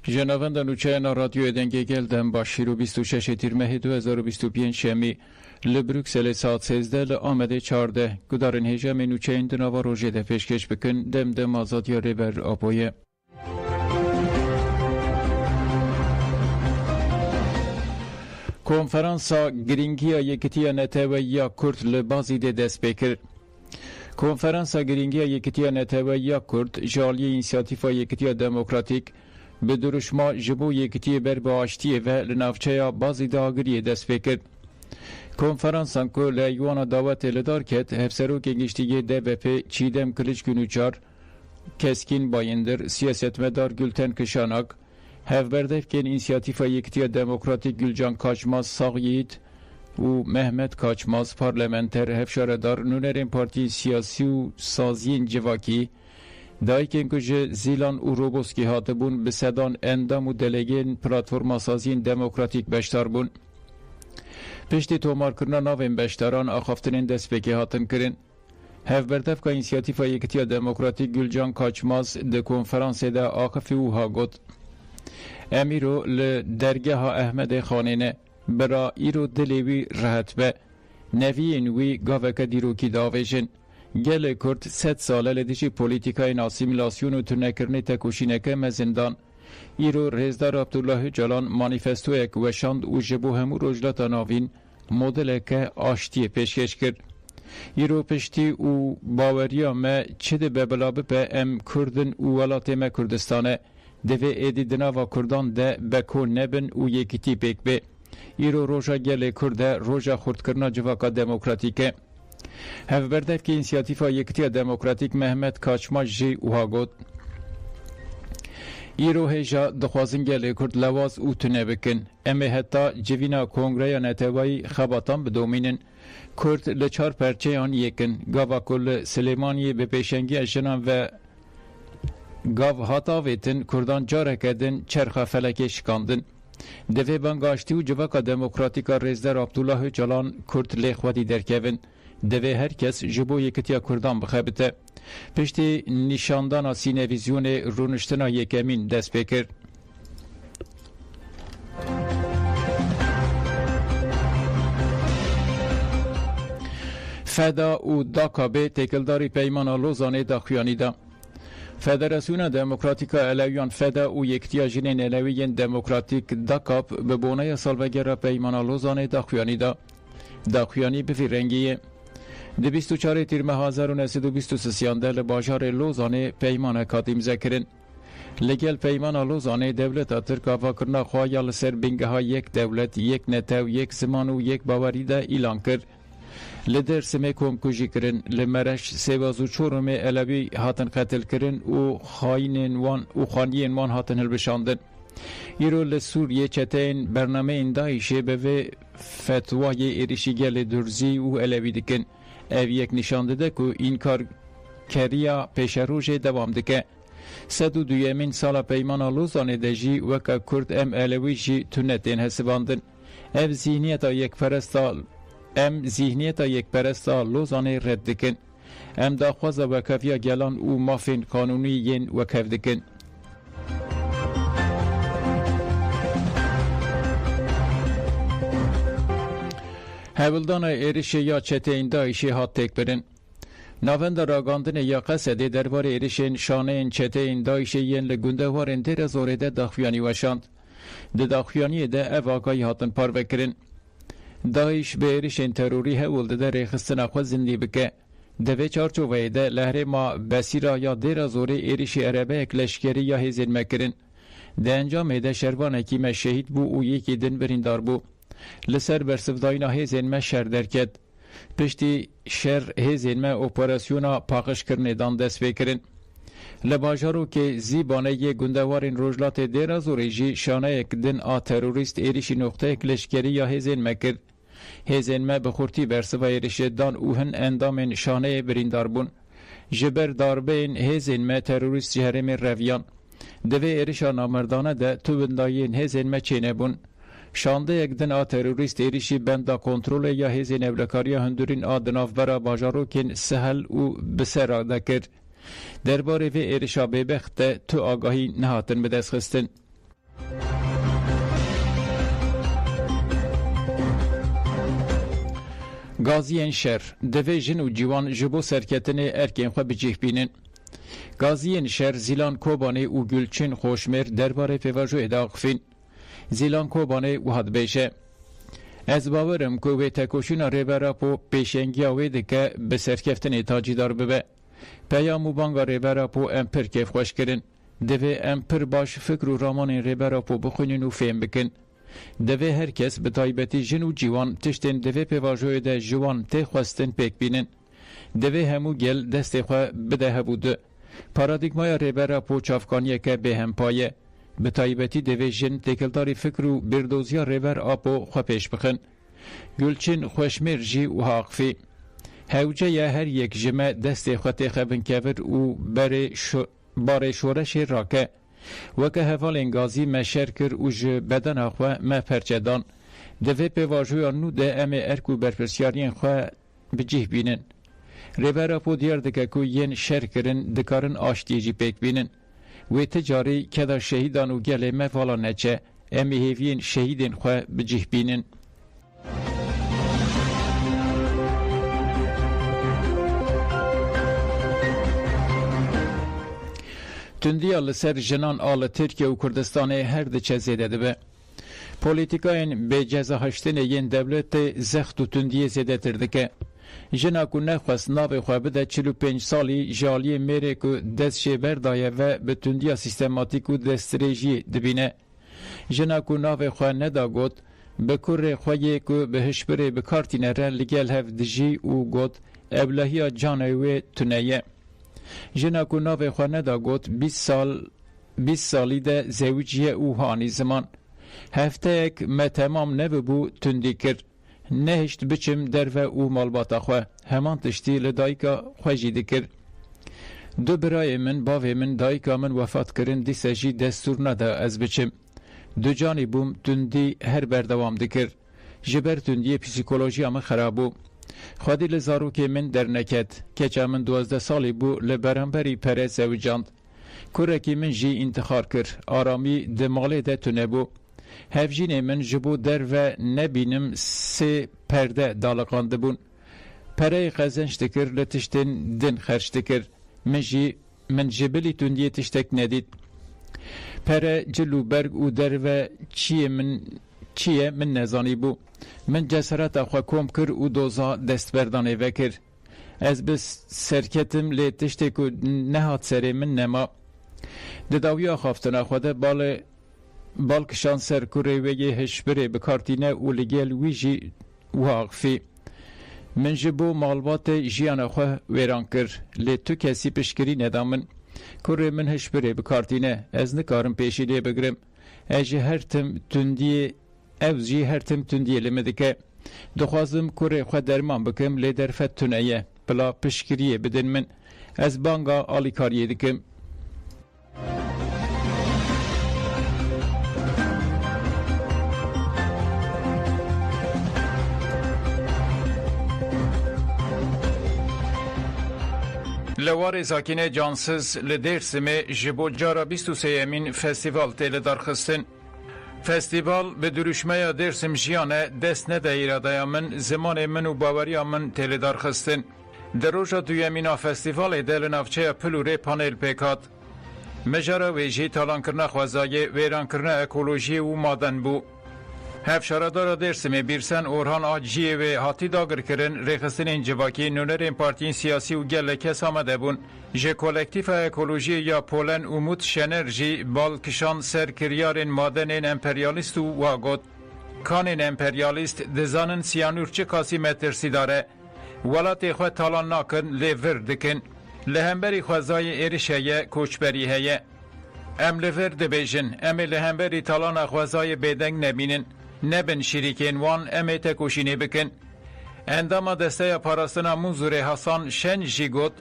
جنابند نوچه رادیو دنگه گلدن با شیرو 26 تیر ماه 2025 شمی لبروکسل ساعت 13 لآمده 14 گدارن هجم نوچه این دنوا روژه ده پیشکش بکن دم آزاد یا ریبر آبویه. کنفرانسا گرینگیا یکتیا نتوه یا کرد لبازی ده دست بکر. کنفرانسا گرینگیا یکتیا نتوه یا کرد جالی اینسیاتیفا یکتیا دموکراتیک به درشما جبو یکتی بر باشتی و لنافچه بازی داگری دست فکر. کنفرانسان که لیوانا دعوت لدار کت هفسرو که گشتیگی DVP چیدم کلیچ کنوچار کسکین بایندر سیاست مدار گلتن کشانک هفبردف که اینسیاتیفا یکتی دموکراتیک گلجان کاچماز ساقیید و محمد کاچماز پارلمنتر هفشاردار نونرین پارتی سیاسی و سازین جواکی دایکن که زیلان و روبوسکی هاتبون به صدان اندام و دلگین پلاتفورم سازین دموکراتیک بشتار بون. پشتی تومار کرنا ناوین بشتاران آخافتنین دست بکی هاتن کرن. هف بردف که اینسیاتیفا یکتیا دموکراتیک گلجان کاچماز ده کنفرانس ده آخفی و ها گد. امیرو لدرگه ها احمد خانینه برا ایرو دلیوی راحت به نوین وی گاوکه دیروکی داویجن. گل کرد 100 ساله لدیشی پولیتیکای ناسیمیلاسیون و ترنکرنی تکوشینکه مزندان ایرو رزدار عبدالله جلان مانیفستو اک وشاند و جبو همو رجلات ناوین مدل که آشتی پیشکش کرد. ایرو پشتی و باوریا ما چده ببلابه به ام کردن و ولات ما کردستانه دوه ایدیدنا و کردان ده بکو نبن و یکیتی پیک به ایرو روژا گل کرده روژا خردکرنا جواکا دموکراتیکه. هف بردف که اینسیاتیفا یکتی دموکراتیک محمد کاچما جی اوها گود ایرو هجا دخوازن گله کرد لواز او تنه بکن امی حتی جوینا کنگره نتوایی خباتان بدومینن کرد لچار پرچه آن یکن گاوا کل سلیمانی به پیشنگی جنان و گاو هاتاویتن کردان جاره کردن چرخ فلکه شکاندن دوی بانگاشتی و جواکا دموکراتیکا رزدر عبدالله جلان کرد لیخواتی درکوین دوی هر کس جبو یکتیا کردان بخبته پشتی نشاندان سینویزیون رونشتنا یکمین دست بکر. فدا و داکابه تکلداری پیمان لوزانه داخویانی دا فدراسیون دموکراتیکا الویان فدا و یکتیا جنین الویین دموکراتیک داکاب به بونه سالوگر پیمان لوزانه داخویانی دا داخویانی بفیرنگیه ده 24 تیر ماه 1923 لباجار لوزانه پیمان کاتیم ذکرن. لگل پیمان لوزانه دولت ترکا و کرنا خواهی سر بینگه ها یک دولت، یک نتو، یک زمان و یک باوری ده ایلان کرد. لدر سمه کم کجی کرن، لمرش سوازو چورم علوی هاتن قتل کرن و خانین وان هاتن هلبشاندن. ایرو لسوریه چتین برنامه این دایشه به فتوای ایریشی گل درزی و علوی دکن. او یک نشانده ده که این کار کریا پیش روژه دوام دکه. 102 سال پیمان لوزانه ده جی وکا کرد ام علوی جی تونتین حسباندن. او ذهنیت یک پرستا لوزانه رد دکن. ام داخواز وکفیا گلان و مافین قانونی ین وکف دکن. هولدان ایریشه یا چته این دایشه هات تک برن. ناوند راگاندن یا قصده دربار ایریشن شانه این چته این دایشه ین لگنده وارن در زورده داخویانی وشاند. ده داخویانی ده او آقای هاتن پار بکرن. دایش به ایریشن تروری هولده ده ریخستن اخواه زندی بکه. دوی چارچوه ده لحره ما بسیرا یا در زوره ایریشی عربه اکلشگری یا هزین مکرن. ده انجام ده شروان کیم شهید بو او یکی دن بریندار بو. لسر برسفداینا هزین ما شر درکد. پشتی شر هزین ما اپراسیونا پاقش کرنه دان دست بکرن. لباجارو که زیبانه یه گندوارین روجلات دیر زوریجی شانه یک دن آ تروریست ایریشی نقطه اکلشگری یا هزین مکر. هزین ما بخورتی برسفا ایریش دان اوهن اندامین شانه بریندار بون. جبر داربین هزین ما تروریست جهرم رویان. دوی ایریشا نامردانه ده تو بندایین هزین ما چینه بون. شانده یک دن آ تروریست ایریشی بندا کنترول یا هزین اولکاری هندورین آدناف برا باجاروکین سهل و بسرا دکر. درباره و ایریشا ببخت تو آگاهی نهاتن به دست خستن. گازیین شهر دوی جن و جوان جبو سرکتن ارکین خو بجیح بینن. گازیین شهر زیلان کوبانه و گلچین خوشمر درباره پیواجو اداغفین. زیلان کوبانه و حد بیشه. از باورم که وی تکوشون ریبرا پو پیشنگی آویده که به سرکفتن تاجی دار ببه. پیامو بانگا ریبرا پو امپر کیف خوش کرن. دوی امپر باش فکر و رامان ریبرا پو بخونین و فهم بکن. دوی هر کس به تایبتی جن و جوان تشتن دوی پیواجوی ده جوان تی خواستن پیک بینن. دوی همو گل دست خواه بده هبوده. پارادیگمای ریبرا پو چافکانیه که به هم پایه. به تایبتی دوی جن تکلداری فکر و بردوزیا ریبر آپو خواه پیش بخن. گلچین خوشمیر جی و حاقفی. هوجه یا هر یک جمع دست خواه تخبن کور و بار شورش راکه. وکه هفال انگازی مشر کر و جه بدن اخواه ما پرچدان. دوی پیواجویا نو ده امه ارکو برپرسیارین خواه بجیح بینن. ریبرا پو دیار دکه که ین شر کرن دکارن آشتیجی پیک بینن. و تجاری کدا شهیدان و گله مفالا نچه امی هیوین شهیدین خواه بجیح بینن. تندیا لسر جنان آل ترکیه و کردستان هر دچه زیده دبه. پولیتیکاین به جزا هشتن ین دولت زخت و تندیه زیده تردکه. جنا کو نخواست ناو خواه بده 45 سالی جالی میره که دست شبر دایه و به تندیا سیستماتیک و دستریجی دبینه. جنا کو ناو خواه ندا گود به کر خواهی که به هشبره به کارتینه را لگل هف دجی و گود ابلهی جانوی تنیه. جنا کو ناو خواه ندا گود 20 سالی ده زوجیه او هانی زمان. هفته یک ما تمام نببو تندی کرد. نهشت بچم در و او مالباتا خواه همان تشتی لدایکا خوشی دکر. دو برای من باوی من دایکا من وفات کرن دی سجی دستور نده از بچم. دو جانی بوم تندی هر بردوام دکر. جبر تندی پسیکولوژی اما خرابو. خودی لزارو که من در نکت کچا من 12 سالی بو لبرانبری پره زوجاند. کرکی من جی انتخار کر آرامی دماله ده تونه بو. هفجین من جبو در و نبینم سه پرده دالقانده بون. پره قزنش دکر لتشتن دن خرش دکر. من جبلی تندیه تشتک ندید. پره جلو برگ و در و چیه من نزانی بو. من جسارت اخوا کم کر و دوزا دست بردانه وکر. از بس سرکتم لی تشتک و نهات سره من نما. دداویا خوافتن اخوا ده بالکشان سر کوری وی هشبره بکارتینه و لگل ویجی واقفی. من جبو معلومات جیان خواه ویران کر. لی تو کسی پشکری ندامن. کوری من هشبره بکارتینه از نکارم پیشی لی بگرم. اجی هر تم تندیه اوزی هر تم تندیه لمدکه. دخوازم کوری خواه درمان بکم لی درفت تنیه. بلا پشکریه بدن من. از بانگا آلی کاریه دکم. لوار زاکین جانسز لدرسمه جبو جارا 23 امین فستیوال تیل دارخستن. فستیوال به دروشمه درسم جیانه دست نده ایراده من زمان من و باوری من تیل دارخستن. در روژا دوی امین فستیوال دل نافچه پلوره پانل پیکات. مجارا ویجی تالان کرنا خوازای ویران کرنا اکولوژی و مادن بو. هفشاردارا درسمه بیرسن اورهان آجیه و حاتی داگر کرن ریخستن انجواکی نونرین پارتین سیاسی و گل کس آمده بون. جه کولکتیف اکولوژی یا پولن امود شنرژی بالکشان سرکریارین مادنین امپریالیست و واگود. کانین امپریالیست دزانن سیانور چه کاسی مترسی داره. ولاتی خواه تالان ناکن لیور دکن. لهمبری خوازای ایرشهیه کوچبری هیه. ام لیور دبیجن. ام لهمبری تالان خوازای بیدنگ نبینن. نبن شریکین وان امی تکوشینی بکن. انداما دسته پاراستنا منظور حسان شن جیگوت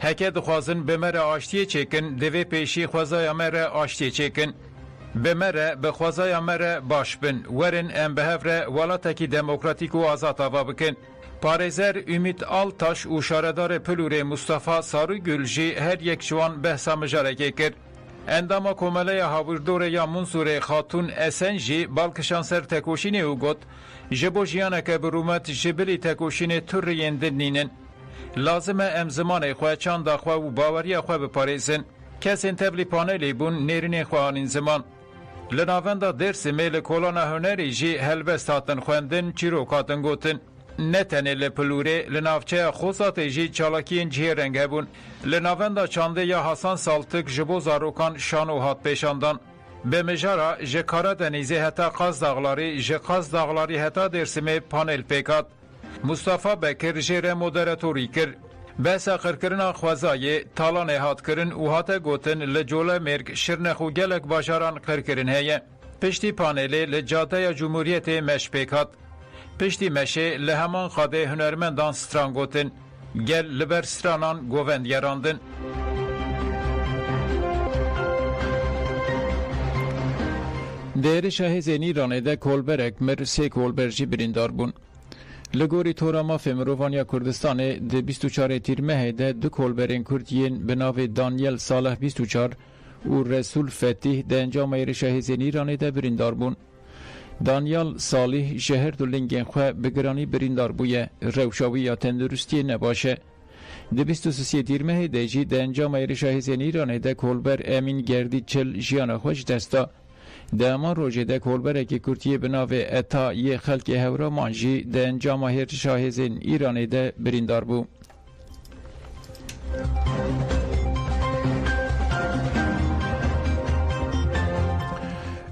هکه دخوازن بمره آشتیه چکن دوی پیشی خوازای امره آشتیه چکن. بمره بخوازای امره باش بن ورن ام بهفره ولاتکی دموکراتیک و آزاد آوا بکن. پارێزەر ئومید ئاڵتاش و شارەدارê Pilûrê Mustafa Sarûgül jî her yek ji wan behsa mijarekê kir. انداما کومله هاوردور یا منصور خاتون اسنجی بالکشان سر تکوشینی او گوت جبو جیانه که برومت جبلی تکوشینی ترین دنینن. لازمه ام زمان خواه چاند خواه و باوری خواه بپاریزن. کسین تبلی پانلی بون نیرین خواهانین زمان. لناوندا درس میل کولان هنری جی هلبست هاتن خوندن چیروکاتن گوتن. نتنه لپلوره لنافچه خوصات جی چالاکین جه رنگ هبون. لناوندا چانده یا حسان سالتک جبو زاروکان شانو هات پیشاندان. به مجارا جکارا دنیزه هتا قاز داغلاری جقاز داغلاری هتا درسمه پانل پیکات. مصطفی بکر جره مدراتوری کر. بحثا قرکرنا خوازای تالان هات کرن و هات گوتن لجوله مرگ شرنخو گلک باشاران قرکرن هیه. پشتی پانلی لجاده جمهوریت مش پیکات. پشتی مشه لهمان خاده هنرمندان سترانگوتن. گل لبر سترانان گووند یراندن. دیر شاهزین ایرانه ده کولبرک مر سی کولبرجی بریندار بون. لگوری توراما فمروانیا کردستان ده 24 تیر مه ده دو کولبرین کردین به ناو دانیل صالح 24 و رسول فتیح ده انجام ایر شاهزین ایرانه ده بریندار بون. دانیال صالح شهر دو لنگین خواه بگرانی بریندار بویه روشاوی یا تندرستی نباشه. ده 23 تیر مه ده جی ده انجام ایر شاهزین ایرانه ده کولبر امین گردی چل جیان خوش دستا. ده اما روژه ده کولبره که کرتیه بناوه اتا یه خلق هورا مانجی ده انجام هر شاهزین ایرانه ده بریندار بو.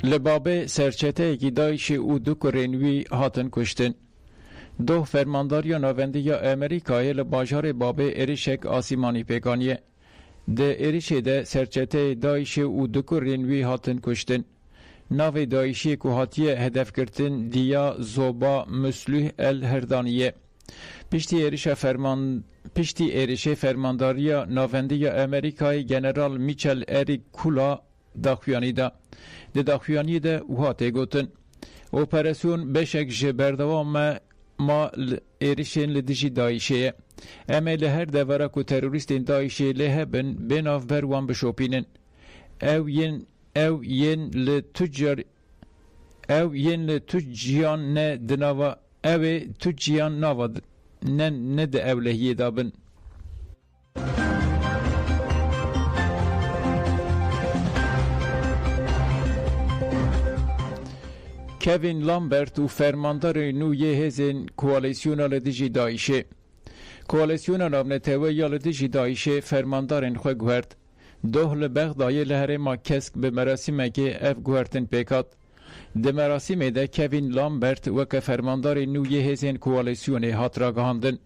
لبابه سرچته که دایش او دو کرنوی هاتن کشتن. دو فرمانداری ناوندی یا امریکای لباجار بابه اریشک آسیمانی پیگانیه. ده اریشه ده سرچته دایش او دو کرنوی هاتن کشتن. ناو دایشی که هاتیه هدف کردن دیا زوبا مسلوح الهردانیه. پشتی ایریشه فرمانداریا ناوندی امریکای جنرال میچل اریک کولا داخویانی دا. ده داخویانی ده وحاته گوتن. اپراسیون بشک جبردوام ما ایریشین لدیجی دایشیه. اما لهر دوارا که تروریستین دایشی له بن بناف بروان بشوپینن. او ین لتجیان نه دنوا او تجیان نوا نه ده اولهیه دابن. کوین لامبرت و فرماندار نوی هزین کوالیسیونا لدیجی دایشه. کوالیسیونا نابنتوه یا لدیجی دایشه فرماندارن خواه گوهرد. دوه لبغدای لهره ما کسک به مراسمه که اف گوهرتن پیکات. ده مراسمه ده کوین لامبرت و که فرماندار نوی هزین کوالیسیون هات را گهاندن.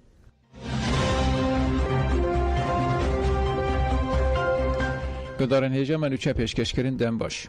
گدارن هجا منو چه پیشکش کرن دن باش.